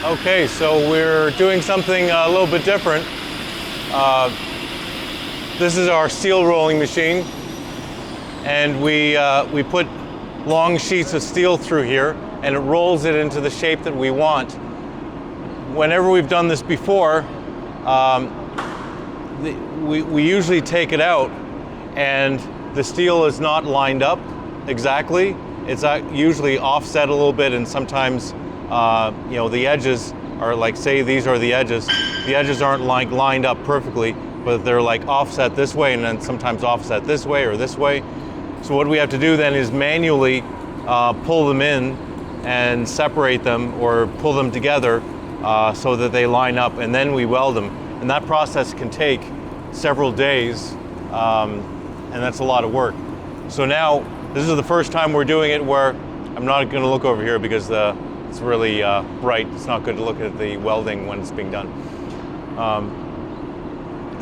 Okay, so we're doing something a little bit different. This is our steel rolling machine, and we put long sheets of steel through here, and it rolls it into the shape that we want. Whenever we've done this before, we usually take it out, and the steel is not lined up exactly. It's usually offset a little bit, and sometimes the edges are like, say these are the edges aren't like lined up perfectly, but they're like offset this way and then sometimes offset this way or this way. So what we have to do then is manually pull them in and separate them or pull them together so that they line up, and then we weld them. And that process can take several days, and that's a lot of work. So now this is the first time we're doing it where I'm not going to look over here because it's really bright. It's not good to look at the welding when it's being done.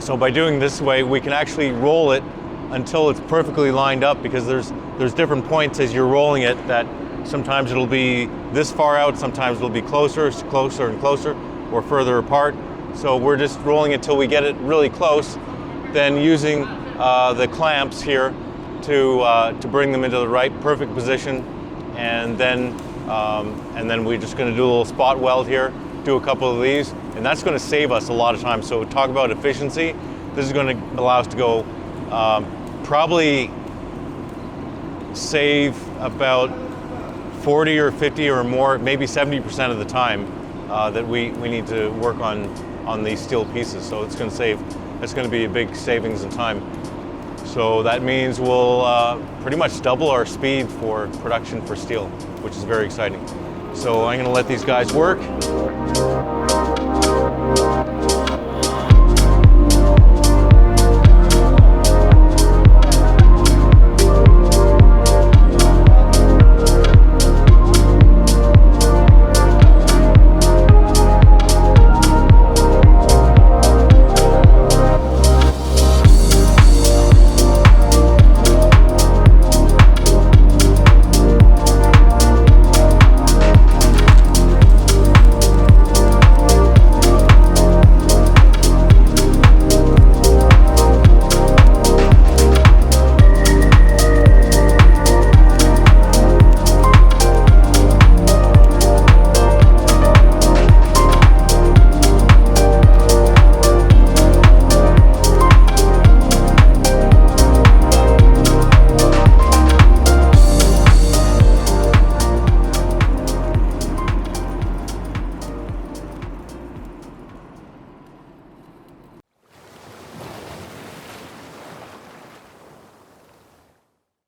So by doing this way, we can actually roll it until it's perfectly lined up, because there's different points as you're rolling it that sometimes it'll be this far out, sometimes it'll be closer and closer, or further apart. So we're just rolling it till we get it really close, then using the clamps here to bring them into the right perfect position, and then we're just going to do a little spot weld here, do a couple of these, and that's going to save us a lot of time. So talk about efficiency. This is going to allow us to go probably save about 40 or 50 or more, maybe 70% of the time that we need to work on these steel pieces. So it's going to be a big savings in time. So that means we'll pretty much double our speed for production for steel, which is very exciting. So I'm going to let these guys work.